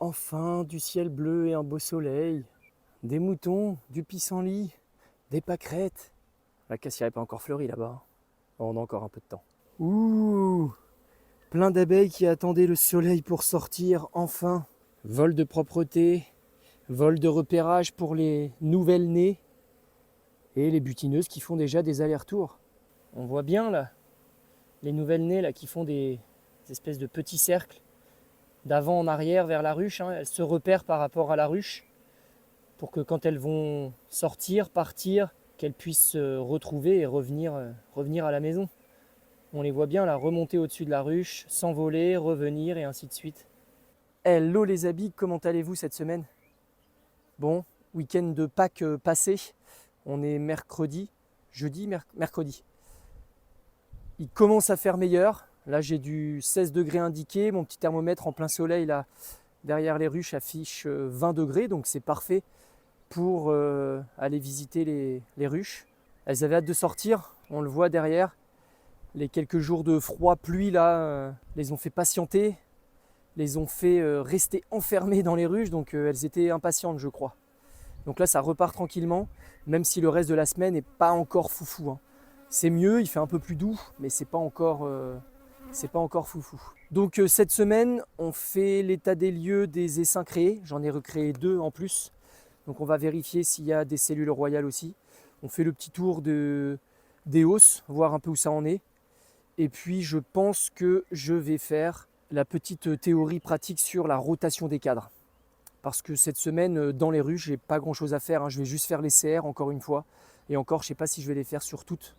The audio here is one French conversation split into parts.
Enfin, du ciel bleu et un beau soleil, des moutons, du pissenlit, des pâquerettes. La cassière n'est pas encore fleurie là-bas. On a encore un peu de temps. Ouh, plein d'abeilles qui attendaient le soleil pour sortir, enfin. Vol de propreté, vol de repérage pour les nouvelles nées et les butineuses qui font déjà des allers-retours. On voit bien là, les nouvelles nées là, qui font des espèces de petits cercles d'avant en arrière vers la ruche. Elles se repèrent par rapport à la ruche pour que quand elles vont sortir, partir, qu'elles puissent se retrouver et revenir à la maison. On les voit bien là remonter au-dessus de la ruche, s'envoler, revenir et ainsi de suite. Hello les amis, comment allez-vous cette semaine? Bon, week-end de Pâques passé, on est mercredi. Il commence à faire meilleur. Là j'ai du 16 degrés indiqué, mon petit thermomètre en plein soleil là derrière les ruches affiche 20 degrés, donc c'est parfait pour aller visiter les ruches. Elles avaient hâte de sortir, on le voit derrière. Les quelques jours de froid, pluie là, les ont fait patienter, les ont fait rester enfermées dans les ruches, donc elles étaient impatientes je crois. Donc là ça repart tranquillement, même si le reste de la semaine n'est pas encore foufou. C'est mieux, il fait un peu plus doux, mais c'est pas encore foufou. Donc cette semaine, on fait l'état des lieux des essaims créés. J'en ai recréé 2 en plus. Donc on va vérifier s'il y a des cellules royales aussi. On fait le petit tour des hausses, voir un peu où ça en est. Et puis je pense que je vais faire la petite théorie pratique sur la rotation des cadres. Parce que cette semaine, dans les ruches, j'ai pas grand chose à faire. Je vais juste faire les CR encore une fois. Et encore, je sais pas si je vais les faire sur toutes.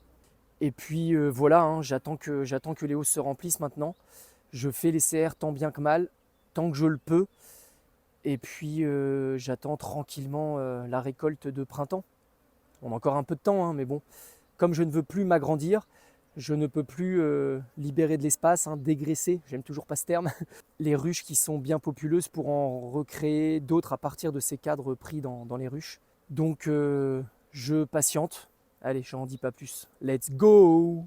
Et puis voilà, j'attends que les hausses se remplissent maintenant. Je fais les CR tant bien que mal, tant que je le peux. Et puis j'attends tranquillement la récolte de printemps. On a encore un peu de temps, mais bon, comme je ne veux plus m'agrandir, je ne peux plus libérer de l'espace, dégraisser, j'aime toujours pas ce terme, les ruches qui sont bien populeuses pour en recréer d'autres à partir de ces cadres pris dans les ruches. Donc je patiente. Allez, j'en dis pas plus. Let's go!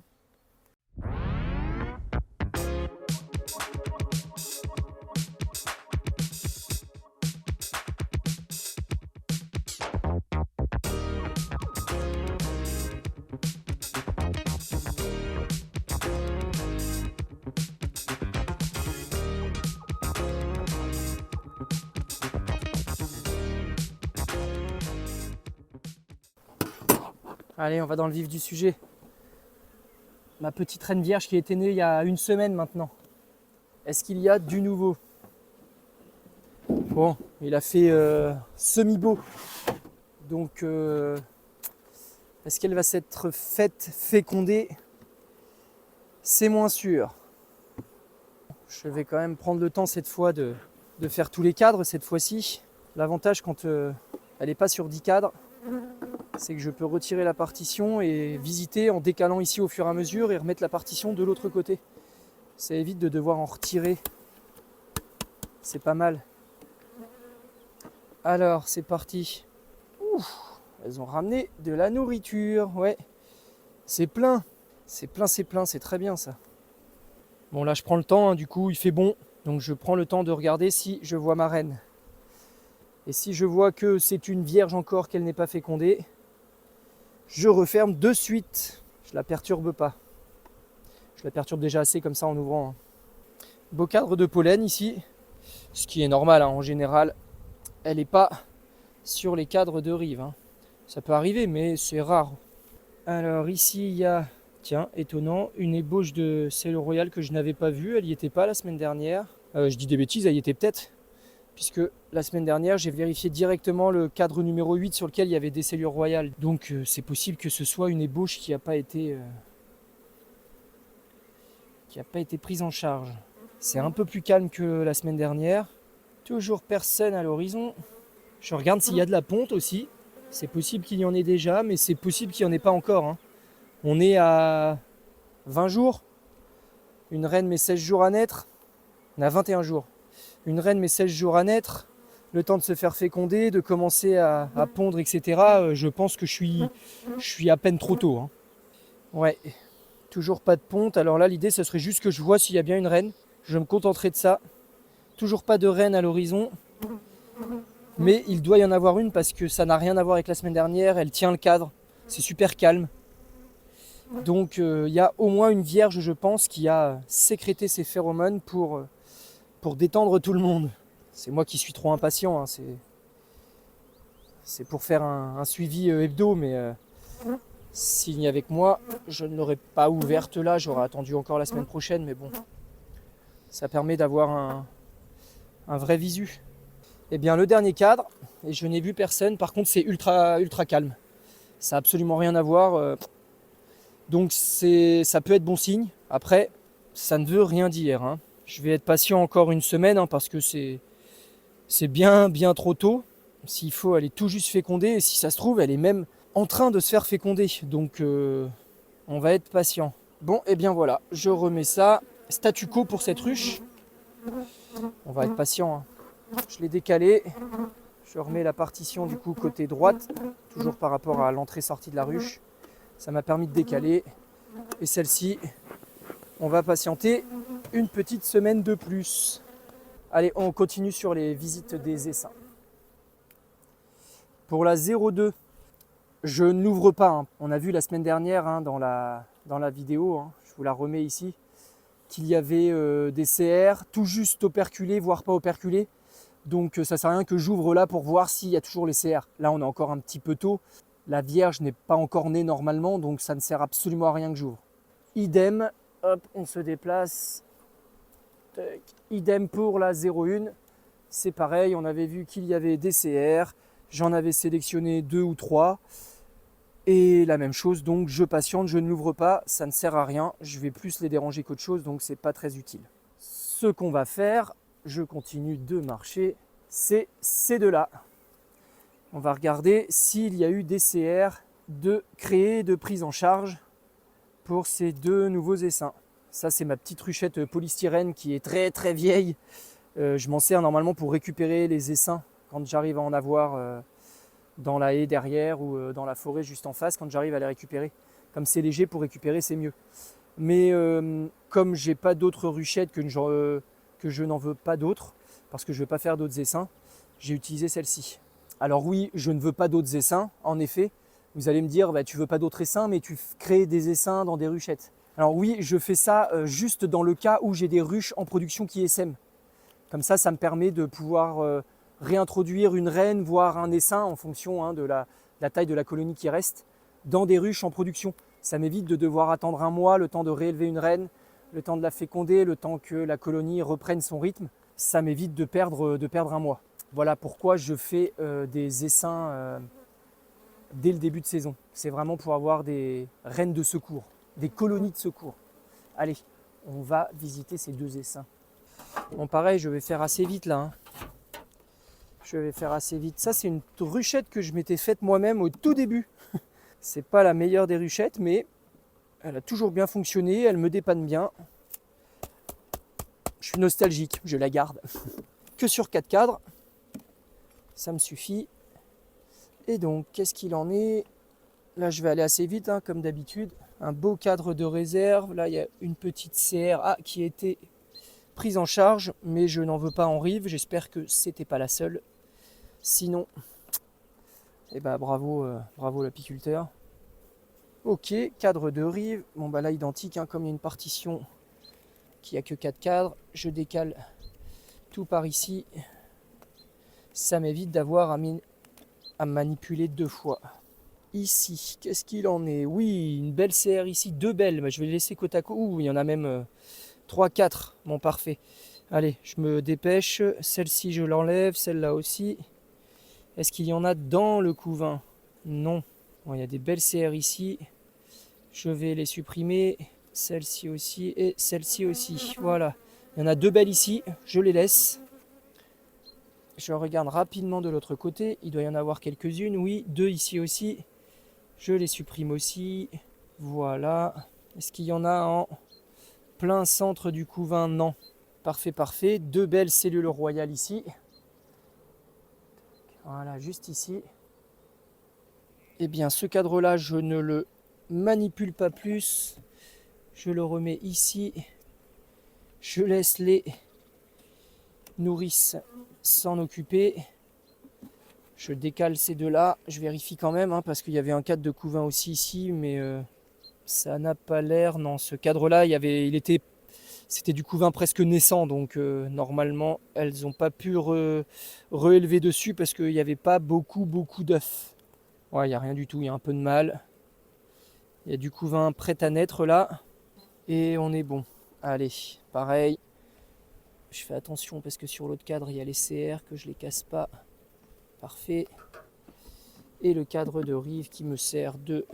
Allez, on va dans le vif du sujet. Ma petite reine vierge qui était née il y a 1 semaine maintenant. Est-ce qu'il y a du nouveau? Bon, il a fait semi-beau. Donc, est-ce qu'elle va s'être faite féconder? C'est moins sûr. Je vais quand même prendre le temps cette fois de faire tous les cadres cette fois-ci. L'avantage quand elle n'est pas sur 10 cadres, c'est que je peux retirer la partition et visiter en décalant ici au fur et à mesure et remettre la partition de l'autre côté. Ça évite de devoir en retirer. C'est pas mal. Alors, c'est parti. Ouh, elles ont ramené de la nourriture. Ouais, c'est plein. C'est plein, c'est très bien ça. Bon, là, je prends le temps, du coup, il fait bon. Donc, je prends le temps de regarder si je vois ma reine. Et si je vois que c'est une vierge encore, qu'elle n'est pas fécondée, je referme de suite. Je la perturbe pas. Je la perturbe déjà assez comme ça en ouvrant. Beau cadre de pollen ici. Ce qui est normal, en général. Elle n'est pas sur les cadres de rive. Ça peut arriver, mais c'est rare. Alors ici, il y a, tiens, étonnant, une ébauche de cellule royale que je n'avais pas vue. Elle n'y était pas la semaine dernière. Je dis des bêtises, elle y était peut-être. Puisque la semaine dernière, j'ai vérifié directement le cadre numéro 8 sur lequel il y avait des cellules royales. Donc c'est possible que ce soit une ébauche qui n'a pas été prise en charge. C'est un peu plus calme que la semaine dernière. Toujours personne à l'horizon. Je regarde s'il y a de la ponte aussi. C'est possible qu'il y en ait déjà, mais c'est possible qu'il n'y en ait pas encore. On est à 20 jours. Une reine met 16 jours à naître. On a 21 jours. Une reine met 16 jours à naître, le temps de se faire féconder, de commencer à pondre, etc. Je pense que je suis à peine trop tôt. Ouais, toujours pas de ponte. Alors là, l'idée, ce serait juste que je vois s'il y a bien une reine. Je me contenterai de ça. Toujours pas de reine à l'horizon. Mais il doit y en avoir une parce que ça n'a rien à voir avec la semaine dernière. Elle tient le cadre. C'est super calme. Donc il y a au moins une vierge, je pense, qui a sécrété ses phéromones pour détendre tout le monde. C'est moi qui suis trop impatient. Hein. C'est pour faire un suivi hebdo, mais s'il n'y avait que moi, je ne l'aurais pas ouverte là. J'aurais attendu encore la semaine prochaine, mais bon. Ça permet d'avoir un vrai visu. Et bien le dernier cadre, et je n'ai vu personne, par contre c'est ultra calme. Ça n'a absolument rien à voir. Donc ça peut être bon signe. Après, ça ne veut rien dire. Hein. Je vais être patient encore une semaine hein, parce que c'est bien trop tôt. S'il faut, elle est tout juste fécondée. Et si ça se trouve, elle est même en train de se faire féconder. Donc on va être patient. Bon, et bien voilà, je remets ça. Statu quo pour cette ruche. On va être patient. Hein. Je l'ai décalé. Je remets la partition du coup côté droite, toujours par rapport à l'entrée-sortie de la ruche. Ça m'a permis de décaler. Et celle-ci, on va patienter une petite semaine de plus. Allez, on continue sur les visites des essaims. Pour la 02, je ne l'ouvre pas. Hein. On a vu la semaine dernière hein, dans la vidéo, hein, je vous la remets ici, qu'il y avait des CR tout juste operculés, voire pas operculés. Donc ça sert à rien que j'ouvre là pour voir s'il y a toujours les CR. Là on est encore un petit peu tôt. La vierge n'est pas encore née normalement, donc ça ne sert absolument à rien que j'ouvre. Idem, hop, on se déplace. Tac. Idem pour la 01. C'est pareil, on avait vu qu'il y avait des CR. J'en avais sélectionné 2 ou 3. Et la même chose, donc je patiente, je ne l'ouvre pas, ça ne sert à rien. Je vais plus les déranger qu'autre chose, donc c'est pas très utile. Ce qu'on va faire, je continue de marcher, c'est ces deux-là. On va regarder s'il y a eu des CR de créer, de prise en charge pour ces deux nouveaux essaims. Ça, c'est ma petite ruchette polystyrène qui est très vieille. Je m'en sers normalement pour récupérer les essaims quand j'arrive à en avoir dans la haie derrière ou dans la forêt juste en face, quand j'arrive à les récupérer. Comme c'est léger, pour récupérer, c'est mieux. Mais comme j'ai pas d'autres ruchettes, que je n'en veux pas d'autres, parce que je ne veux pas faire d'autres essaims, j'ai utilisé celle-ci. Alors oui, je ne veux pas d'autres essaims, en effet. Vous allez me dire, bah, tu veux pas d'autres essaims, mais tu crées des essaims dans des ruchettes. Alors oui, je fais ça juste dans le cas où j'ai des ruches en production qui essaiment. Comme ça me permet de pouvoir réintroduire une reine, voire un essaim en fonction hein, de la taille de la colonie qui reste, dans des ruches en production. Ça m'évite de devoir attendre un mois, le temps de réélever une reine, le temps de la féconder, le temps que la colonie reprenne son rythme. Ça m'évite de perdre un mois. Voilà pourquoi je fais des essaims dès le début de saison. C'est vraiment pour avoir des reines de secours, des colonies de secours. Allez, on va visiter ces deux essaims. Bon pareil, je vais faire assez vite là. Hein. Je vais faire assez vite. Ça, c'est une ruchette que je m'étais faite moi-même au tout début. C'est pas la meilleure des ruchettes, mais elle a toujours bien fonctionné. Elle me dépanne bien. Je suis nostalgique, je la garde. Que sur 4 cadres. Ça me suffit. Et donc, qu'est-ce qu'il en est? Là, je vais aller assez vite, hein, comme d'habitude. Un beau cadre de réserve. Là, il y a une petite CR qui a été prise en charge, mais je n'en veux pas en rive. J'espère que c'était pas la seule. Sinon, eh ben, bravo l'apiculteur. Ok, cadre de rive. Bon, bah là, identique, hein, comme il y a une partition qui a que 4 cadres, je décale tout par ici. Ça m'évite d'avoir à manipuler 2 fois. Ici, qu'est-ce qu'il en est? Oui, une belle CR ici, 2 belles. Bah, je vais les laisser côte à côte. Ouh, il y en a même 3, 4. Bon, parfait. Allez, je me dépêche. Celle-ci, je l'enlève. Celle-là aussi. Est-ce qu'il y en a dans le couvain? Non. Bon, il y a des belles CR ici. Je vais les supprimer. Celle-ci aussi et celle-ci aussi. Voilà. Il y en a 2 belles ici. Je les laisse. Je regarde rapidement de l'autre côté. Il doit y en avoir quelques-unes. Oui, 2 ici aussi. Je les supprime aussi. Voilà. Est-ce qu'il y en a en plein centre du couvain? Non. Parfait. 2 belles cellules royales ici. Voilà, juste ici. Eh bien, ce cadre-là, je ne le manipule pas plus. Je le remets ici. Je laisse les nourrices s'en occuper. Je décale ces deux-là. Je vérifie quand même, parce qu'il y avait un cadre de couvain aussi ici, mais ça n'a pas l'air. Non, ce cadre-là, c'était du couvain presque naissant, donc normalement, elles n'ont pas pu réélever dessus parce qu'il n'y avait pas beaucoup d'œufs. Ouais, il n'y a rien du tout, il y a un peu de mâle. Il y a du couvain prêt à naître là. Et on est bon. Allez, pareil. Je fais attention parce que sur l'autre cadre, il y a les CR, que je les casse pas. Parfait. Et le cadre de rive qui me sert de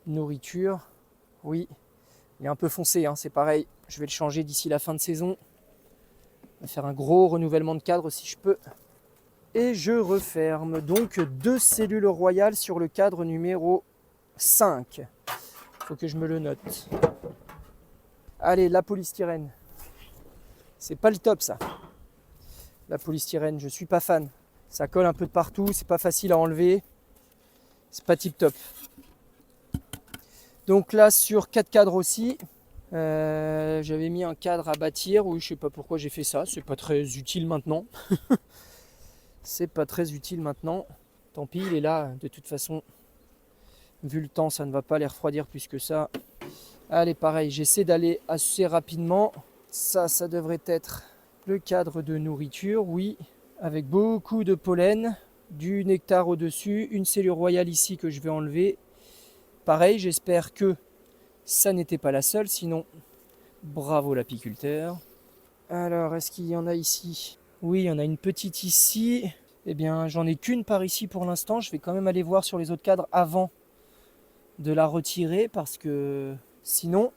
nourriture. Oui, il est un peu foncé, c'est pareil. Je vais le changer d'ici la fin de saison. On va faire un gros renouvellement de cadre si je peux. Et je referme. Donc 2 cellules royales sur le cadre numéro 5. Il faut que je me le note. Allez, la polystyrène. C'est pas le top ça. La polystyrène, je suis pas fan. Ça colle un peu de partout, c'est pas facile à enlever. C'est pas tip top. Donc là sur 4 cadres aussi, j'avais mis un cadre à bâtir. Oui, je sais pas pourquoi j'ai fait ça, c'est pas très utile maintenant. C'est pas très utile maintenant. Tant pis, il est là. De toute façon, vu le temps, ça ne va pas les refroidir plus que ça. Allez, pareil, j'essaie d'aller assez rapidement. Ça devrait être le cadre de nourriture, oui, avec beaucoup de pollen, du nectar au-dessus, une cellule royale ici que je vais enlever. Pareil, j'espère que ça n'était pas la seule, sinon, bravo l'apiculteur. Alors, est-ce qu'il y en a ici? Oui, il y en a une petite ici. Eh bien, j'en ai qu'une par ici pour l'instant. Je vais quand même aller voir sur les autres cadres avant de la retirer parce que sinon,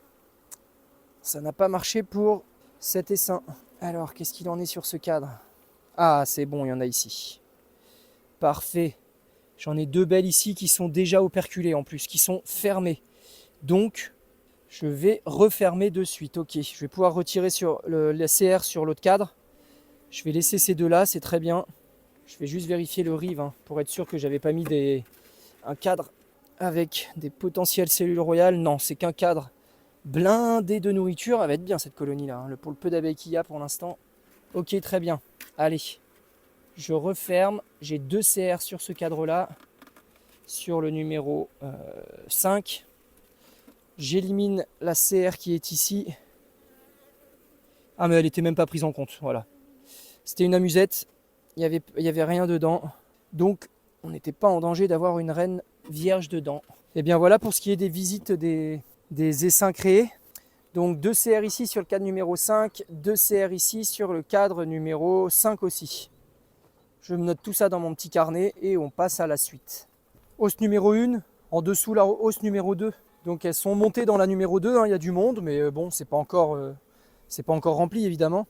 ça n'a pas marché pour cet essaim. Alors, qu'est-ce qu'il en est sur ce cadre? Ah, c'est bon, il y en a ici. Parfait. J'en ai 2 belles ici qui sont déjà operculées en plus, qui sont fermées. Donc, je vais refermer de suite. Ok, je vais pouvoir retirer sur la CR sur l'autre cadre. Je vais laisser ces deux-là, c'est très bien. Je vais juste vérifier le rive pour être sûr que j'avais pas mis un cadre avec des potentielles cellules royales. Non, c'est qu'un cadre blindé de nourriture. Elle va être bien cette colonie-là, pour le peu d'abeilles qu'il y a pour l'instant. Ok, très bien. Allez, je referme. J'ai 2 CR sur ce cadre-là, sur le numéro 5. J'élimine la CR qui est ici. Ah, mais elle n'était même pas prise en compte, voilà. C'était une amusette, il y avait rien dedans. Donc, on n'était pas en danger d'avoir une reine vierge dedans. Et bien voilà pour ce qui est des visites des essaims créés. Donc 2 CR ici sur le cadre numéro 5, 2 CR ici sur le cadre numéro 5 aussi. Je me note tout ça dans mon petit carnet et on passe à la suite. Hausse numéro 1, en dessous la hausse numéro 2. Donc elles sont montées dans la numéro 2, il y a du monde, mais bon, c'est pas encore rempli évidemment.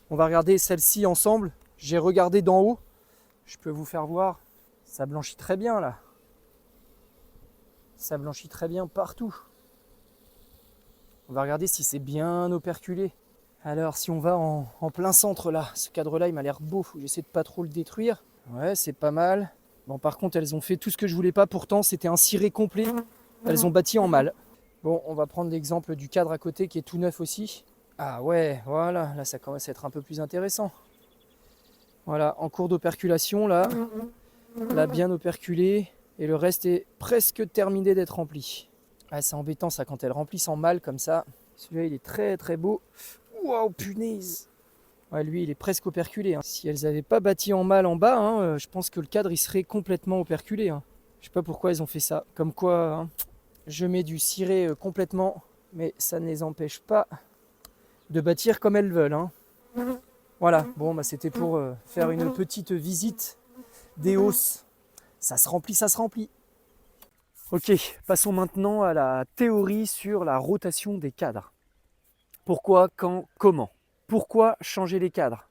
On va regarder celle-ci ensemble. J'ai regardé d'en haut. Je peux vous faire voir. Ça blanchit très bien là. Ça blanchit très bien partout. On va regarder si c'est bien operculé. Alors si on va en plein centre là, ce cadre-là il m'a l'air beau. J'essaie de pas trop le détruire. Ouais, c'est pas mal. Bon, par contre elles ont fait tout ce que je voulais pas. Pourtant c'était un ciré complet. Elles ont bâti en mâle. Bon, on va prendre l'exemple du cadre à côté qui est tout neuf aussi. Ah ouais, voilà, là ça commence à être un peu plus intéressant. Voilà, en cours d'operculation là bien operculé et le reste est presque terminé d'être rempli. Ah, c'est embêtant ça quand elles remplissent en mâle comme ça. Celui-là il est très très beau. Waouh, punaise. Ouais, lui il est presque operculé. Si elles n'avaient pas bâti en mâle en bas, je pense que le cadre il serait complètement operculé. Je sais pas pourquoi ils ont fait ça. Comme quoi, je mets du ciré complètement, mais ça ne les empêche pas de bâtir comme elles veulent. Voilà, bon, c'était pour faire une petite visite des hausses. Ça se remplit, ça se remplit. Ok, passons maintenant à la théorie sur la rotation des cadres. Pourquoi, quand, comment? Pourquoi changer les cadres?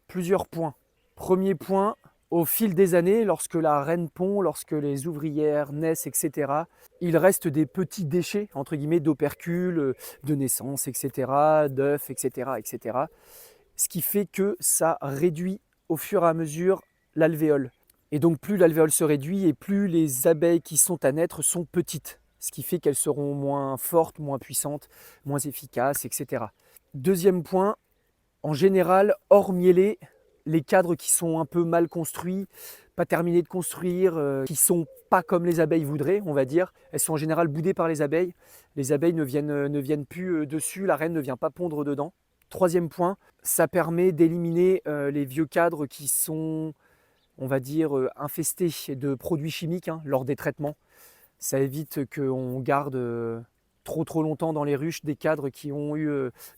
Plusieurs points. Premier point, au fil des années, lorsque la reine pond, lorsque les ouvrières naissent, etc., il reste des petits déchets, entre guillemets, d'opercules, de naissance, etc., d'œufs, etc., etc., ce qui fait que ça réduit au fur et à mesure l'alvéole. Et donc plus l'alvéole se réduit et plus les abeilles qui sont à naître sont petites, ce qui fait qu'elles seront moins fortes, moins puissantes, moins efficaces, etc. Deuxième point, en général, hors mielé, les cadres qui sont un peu mal construits, pas terminés de construire, qui sont pas comme les abeilles voudraient, on va dire. Elles sont en général boudées par les abeilles. Les abeilles ne viennent plus dessus, la reine ne vient pas pondre dedans. Troisième point, ça permet d'éliminer les vieux cadres qui sont, on va dire, infestés de produits chimiques lors des traitements. Ça évite qu'on garde trop longtemps dans les ruches des cadres qui ont eu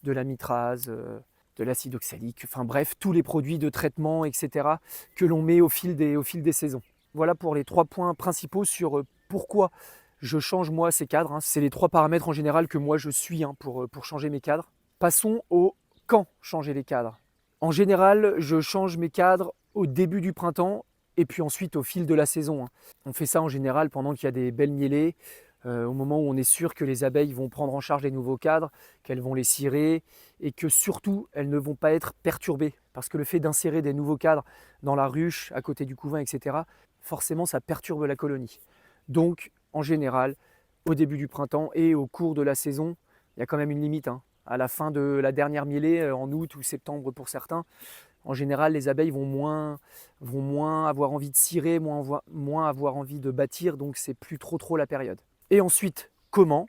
de la mitrase, de l'acide oxalique, enfin bref, tous les produits de traitement, etc. que l'on met au fil des saisons. Voilà pour les 3 points principaux sur pourquoi je change moi ces cadres. C'est les 3 paramètres en général que moi je suis pour changer mes cadres. Passons au quand changer les cadres. En général, je change mes cadres au début du printemps et puis ensuite au fil de la saison. On fait ça en général pendant qu'il y a des belles mielées, au moment où on est sûr que les abeilles vont prendre en charge les nouveaux cadres, qu'elles vont les cirer et que surtout elles ne vont pas être perturbées. Parce que le fait d'insérer des nouveaux cadres dans la ruche, à côté du couvain, etc., forcément ça perturbe la colonie. Donc en général, au début du printemps et au cours de la saison, il y a quand même une limite. À la fin de la dernière mielée, en août ou septembre pour certains, en général les abeilles vont moins avoir envie de cirer, moins avoir envie de bâtir, donc c'est plus trop la période. Et ensuite, comment ?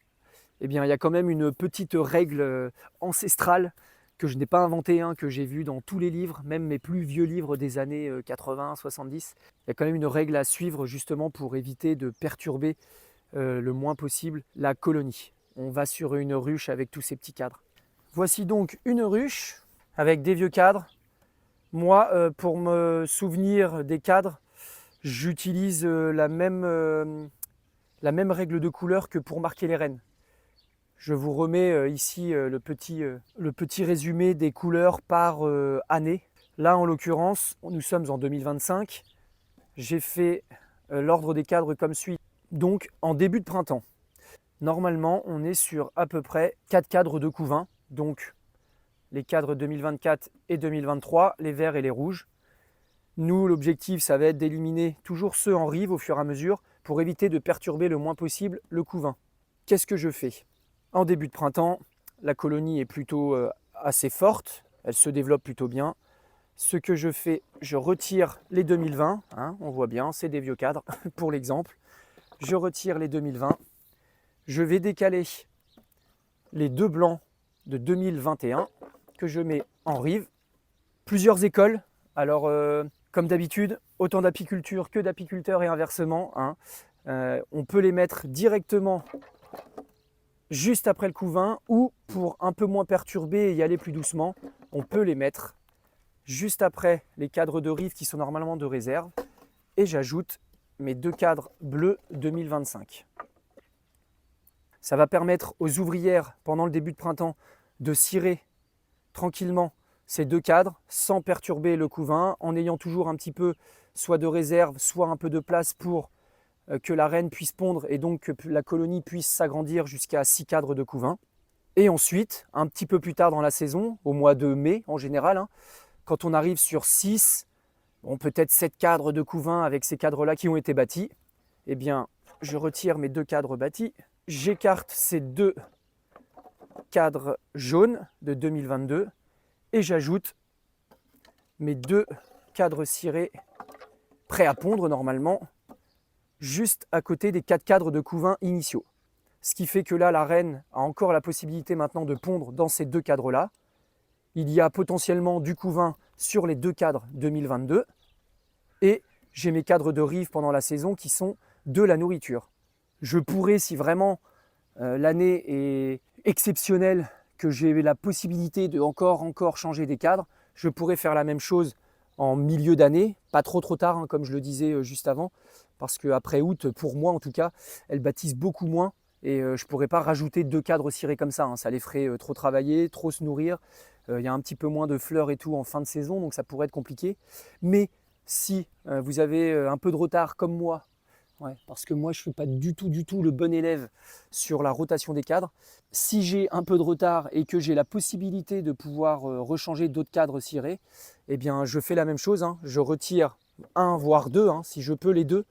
Eh bien, il y a quand même une petite règle ancestrale que je n'ai pas inventée, que j'ai vue dans tous les livres, même mes plus vieux livres des années 80, 70. Il y a quand même une règle à suivre justement pour éviter de perturber le moins possible la colonie. On va sur une ruche avec tous ces petits cadres. Voici donc une ruche avec des vieux cadres. Moi, pour me souvenir des cadres, j'utilise la même règle de couleur que pour marquer les reines. Je vous remets ici le petit résumé des couleurs par année. Là, en l'occurrence, nous sommes en 2025. J'ai fait l'ordre des cadres comme suit. Donc, en début de printemps, normalement, on est sur à peu près 4 cadres de couvain. Donc, les cadres 2024 et 2023, les verts et les rouges. Nous, l'objectif, ça va être d'éliminer toujours ceux en rive au fur et à mesure pour éviter de perturber le moins possible le couvain. Qu'est-ce que je fais ? En début de printemps, la colonie est plutôt assez forte, elle se développe plutôt bien. Ce que je fais, je retire les 2020, on voit bien, c'est des vieux cadres pour l'exemple. Je retire les 2020, je vais décaler les 2 blancs de 2021 que je mets en rive. Plusieurs écoles, alors comme d'habitude, autant d'apiculture que d'apiculteurs et inversement. On peut les mettre directement juste après le couvain ou pour un peu moins perturber et y aller plus doucement, on peut les mettre juste après les cadres de rive qui sont normalement de réserve et j'ajoute mes 2 cadres bleus 2025. Ça va permettre aux ouvrières pendant le début de printemps de cirer tranquillement ces 2 cadres sans perturber le couvain en ayant toujours un petit peu soit de réserve, soit un peu de place pour que la reine puisse pondre et donc que la colonie puisse s'agrandir jusqu'à 6 cadres de couvain. Et ensuite, un petit peu plus tard dans la saison, au mois de mai en général, quand on arrive sur 6, peut-être 7 cadres de couvain avec ces cadres-là qui ont été bâtis, eh bien, je retire mes 2 cadres bâtis, j'écarte ces 2 cadres jaunes de 2022 et j'ajoute mes 2 cadres cirés prêts à pondre normalement, juste à côté des 4 cadres de couvain initiaux. Ce qui fait que là, la reine a encore la possibilité maintenant de pondre dans ces 2 cadres-là. Il y a potentiellement du couvain sur les 2 cadres 2022. Et j'ai mes cadres de rive pendant la saison qui sont de la nourriture. Je pourrais, si vraiment l'année est exceptionnelle, que j'ai la possibilité de encore changer des cadres, je pourrais faire la même chose en milieu d'année, pas trop tard, comme je le disais juste avant, parce qu'après août, pour moi en tout cas, elles bâtissent beaucoup moins et je ne pourrais pas rajouter 2 cadres cirés comme ça, ça les ferait trop travailler, trop se nourrir, il y a un petit peu moins de fleurs et tout en fin de saison, donc ça pourrait être compliqué. Mais si vous avez un peu de retard comme moi, parce que moi je ne suis pas du tout le bon élève sur la rotation des cadres, si j'ai un peu de retard et que j'ai la possibilité de pouvoir rechanger d'autres cadres cirés, eh bien je fais la même chose, je retire 1 voire 2, si je peux les 2.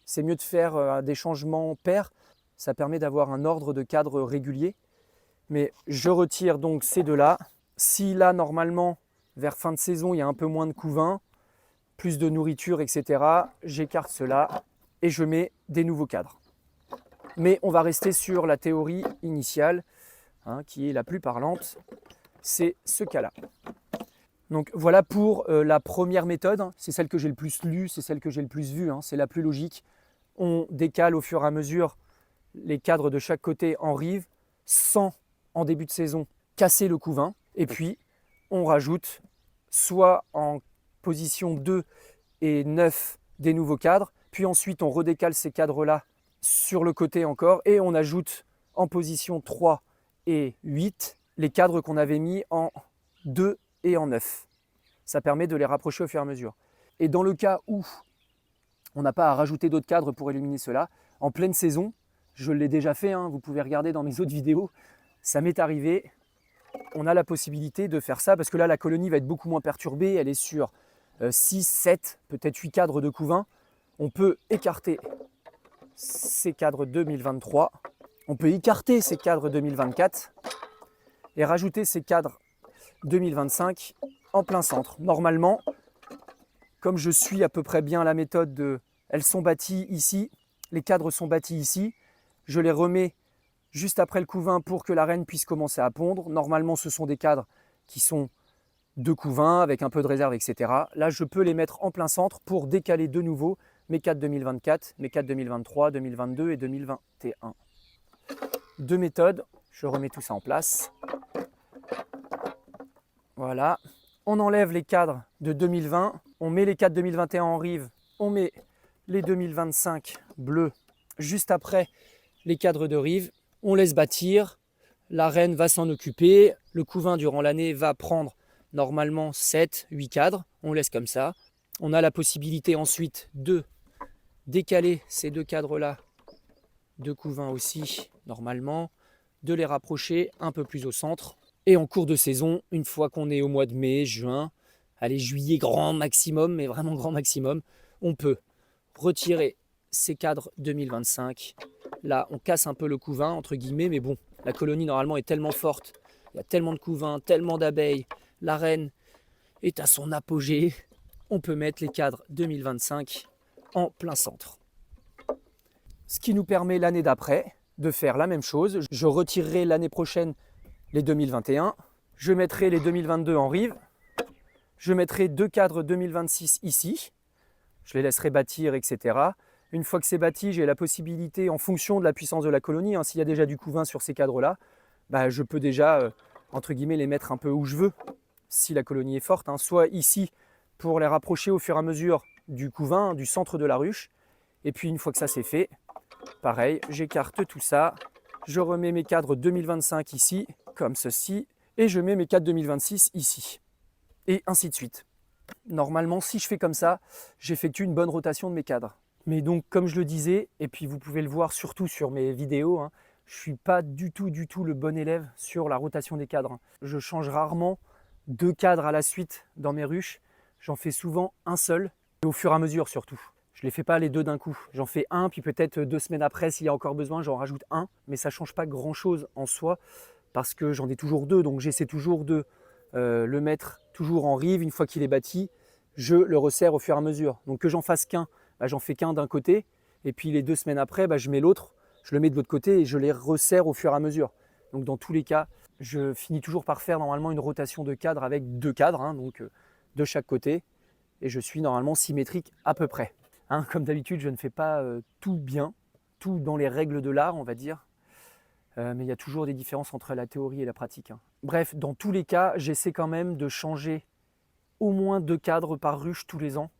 C'est mieux de faire des changements pairs, ça permet d'avoir un ordre de cadre régulier. Mais je retire donc ces 2-là. Si là normalement vers fin de saison, il y a un peu moins de couvain, plus de nourriture, etc. J'écarte cela et je mets des nouveaux cadres. Mais on va rester sur la théorie initiale, qui est la plus parlante, c'est ce cas-là. Donc voilà pour la première méthode, c'est celle que j'ai le plus lue, c'est celle que j'ai le plus vue, c'est la plus logique. On décale au fur et à mesure les cadres de chaque côté en rive, sans, en début de saison, casser le couvain. Et puis, on rajoute soit en position 2 et 9 des nouveaux cadres, puis ensuite on redécale ces cadres-là sur le côté encore, et on ajoute en position 3 et 8 les cadres qu'on avait mis en 2 et en 9. Ça permet de les rapprocher au fur et à mesure. Et dans le cas où on n'a pas à rajouter d'autres cadres pour éliminer cela, en pleine saison, je l'ai déjà fait, vous pouvez regarder dans mes autres vidéos, ça m'est arrivé, on a la possibilité de faire ça, parce que là la colonie va être beaucoup moins perturbée, elle est sur 6, 7, peut-être 8 cadres de couvain. On peut écarter ces cadres 2023, on peut écarter ces cadres 2024 et rajouter ces cadres 2025 en plein centre. Normalement, comme je suis à peu près bien la méthode de elles sont bâties ici, les cadres sont bâtis ici, je les remets juste après le couvain pour que la reine puisse commencer à pondre. Normalement, ce sont des cadres qui sont de couvain avec un peu de réserve, etc. Là, je peux les mettre en plein centre pour décaler de nouveau mes cadres 2024, mes cadres 2023, 2022 et 2021. Deux méthodes, je remets tout ça en place. Voilà, on enlève les cadres de 2020, on met les cadres 2021 en rive, on met les 2025 bleus juste après les cadres de rive, on laisse bâtir, la reine va s'en occuper, le couvain durant l'année va prendre normalement 7, 8 cadres, on laisse comme ça. On a la possibilité ensuite de décaler ces deux cadres-là de couvain aussi, normalement, de les rapprocher un peu plus au centre. Et en cours de saison, une fois qu'on est au mois de mai, juin, allez, juillet grand maximum, mais vraiment grand maximum, on peut retirer ces cadres 2025. Là, on casse un peu le couvain, entre guillemets, mais bon, la colonie normalement est tellement forte, il y a tellement de couvains, tellement d'abeilles, la reine est à son apogée, on peut mettre les cadres 2025 en plein centre. Ce qui nous permet l'année d'après de faire la même chose. Je retirerai l'année prochaine les 2021, je mettrai les 2022 en rive, je mettrai deux cadres 2026 ici, je les laisserai bâtir, etc. Une fois que c'est bâti, j'ai la possibilité, en fonction de la puissance de la colonie, s'il y a déjà du couvain sur ces cadres-là, je peux déjà, entre guillemets, les mettre un peu où je veux, si la colonie est forte, soit ici pour les rapprocher au fur et à mesure du couvain, du centre de la ruche, et puis une fois que ça c'est fait, pareil, j'écarte tout ça, je remets mes cadres 2025 ici, comme ceci, et je mets mes cadres 2026 ici, et ainsi de suite. Normalement, si je fais comme ça, j'effectue une bonne rotation de mes cadres. Mais donc, comme je le disais, et puis vous pouvez le voir surtout sur mes vidéos, je ne suis pas du tout le bon élève sur la rotation des cadres. Je change rarement 2 cadres à la suite dans mes ruches. J'en fais souvent un seul, et au fur et à mesure surtout. Je ne les fais pas les deux d'un coup. J'en fais un, puis peut-être 2 semaines après, s'il y a encore besoin, j'en rajoute un. Mais ça ne change pas grand-chose en soi, parce que j'en ai toujours 2. Donc j'essaie toujours de le mettre toujours en rive. Une fois qu'il est bâti, je le resserre au fur et à mesure. Donc que j'en fasse qu'un, j'en fais qu'un d'un côté. Et puis les 2 semaines après, je mets l'autre. Je le mets de l'autre côté et je les resserre au fur et à mesure. Donc dans tous les cas, je finis toujours par faire normalement une rotation de cadre avec 2 cadres, donc de chaque côté. Et je suis normalement symétrique à peu près. Comme d'habitude, je ne fais pas tout bien, tout dans les règles de l'art, on va dire. Mais il y a toujours des différences entre la théorie et la pratique. Bref, dans tous les cas, j'essaie quand même de changer au moins 2 cadres par ruche tous les ans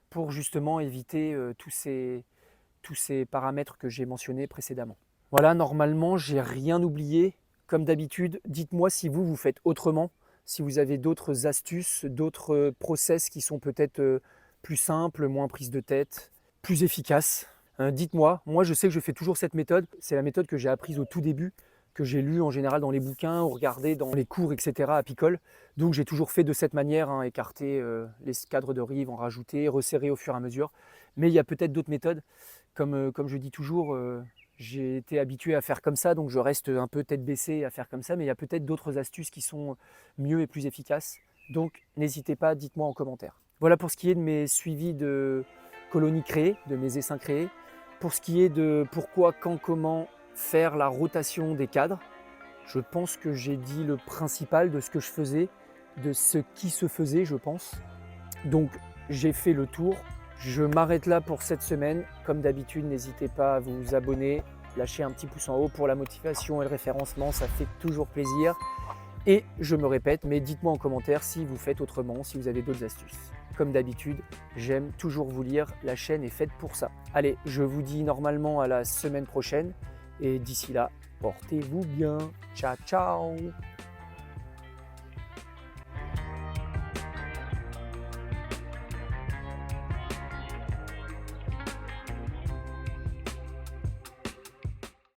pour justement éviter tous ces paramètres que j'ai mentionnés précédemment. Voilà, normalement, j'ai rien oublié. Comme d'habitude, dites-moi si vous faites autrement, si vous avez d'autres astuces, d'autres process qui sont peut-être plus simples, moins prises de tête, plus efficaces. Dites-moi, moi je sais que je fais toujours cette méthode, c'est la méthode que j'ai apprise au tout début, que j'ai lue en général dans les bouquins ou regardé dans les cours, etc. à Picole. Donc j'ai toujours fait de cette manière, écarter les cadres de rive, en rajouter, resserrer au fur et à mesure. Mais il y a peut-être d'autres méthodes, comme je dis toujours, j'ai été habitué à faire comme ça, donc je reste un peu tête baissée à faire comme ça, mais il y a peut-être d'autres astuces qui sont mieux et plus efficaces. Donc n'hésitez pas, dites-moi en commentaire. Voilà pour ce qui est de mes suivis de colonies créées, de mes essaims créés. Pour ce qui est de pourquoi, quand, comment faire la rotation des cadres, je pense que j'ai dit le principal de ce que je faisais, de ce qui se faisait, je pense. Donc j'ai fait le tour. Je m'arrête là pour cette semaine. Comme d'habitude, n'hésitez pas à vous abonner, lâcher un petit pouce en haut pour la motivation et le référencement, ça fait toujours plaisir. Et je me répète, mais dites-moi en commentaire si vous faites autrement, si vous avez d'autres astuces. Comme d'habitude, j'aime toujours vous lire, la chaîne est faite pour ça. Allez, je vous dis normalement à la semaine prochaine et d'ici là, portez-vous bien. Ciao, ciao!